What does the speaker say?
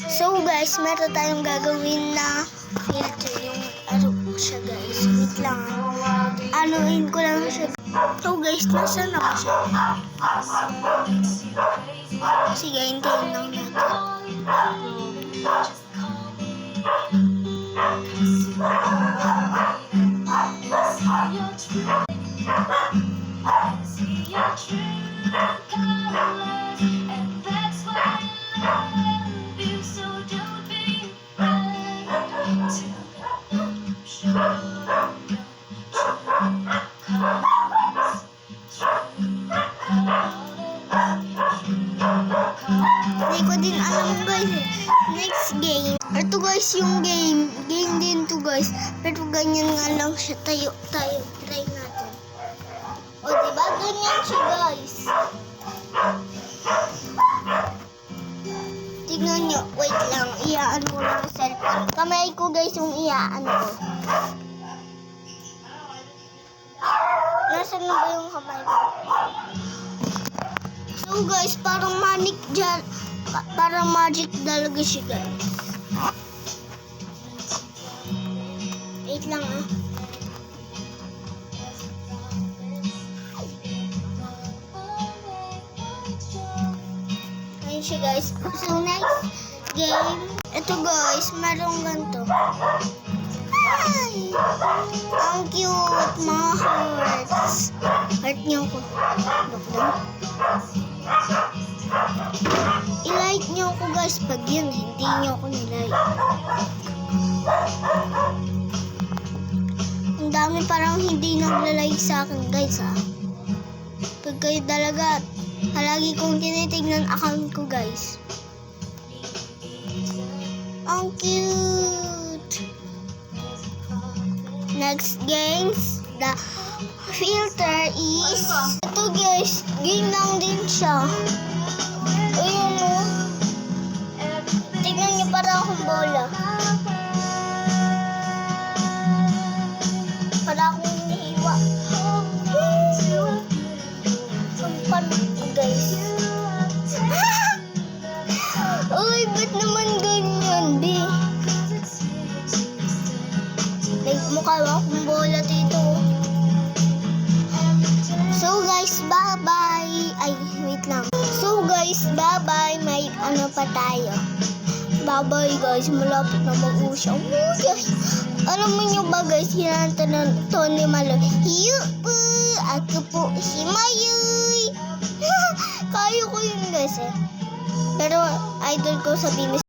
So guys, meron tayong gagawin na filter. Yung ano po siya guys. Wait lang. Anuin ko lang siya. So guys, nasaan na ba siya? Sige, hintayin lang natin. Hindi ko din alam guys eh. Next game. Ito guys yung game. Game din to guys. Pero ganyan nga lang siya. Tayo. Try natin. O diba? Ganyan siya guys. Tignan nyo. Wait lang. Iyaan ko lang yung cellphone. Kamay ko guys yung iyaan ko. Nasaan na ba yung kamay ko? So guys, parang magic talaga siya guys. Wait lang ah. Ayun siya guys. So next game. Ito guys, merong ganito. Ay! Ang cute, mga hearts. Heart niyo ko. Look lang. I-like niyo ako guys pag yun, hindi niyo ako nilike. Ang dami parang hindi nagla-like sa akin guys ha. Pag kayo talaga, palagi kong tinitignan account ko guys. Ang cute! Next games, the filter is ito guys, game lang din siya. Ayun o. Tignan niyo para akong bola. Para akong hinihiwa. Sampan ko guys. Uy, ba't naman ganyan, B? Mukha akong bola dito. So guys, bye-bye. Ay, wait lang. So guys, bye-bye. May ano pa tayo. Bye-bye guys. Malapit na mag-usya. Oh guys. Alam mo nyo ba guys, hinanta ng Tony Malo. Yupu! Ako po si Mayuy. Kaya ko yun guys eh. Pero idol ko sa Bimis.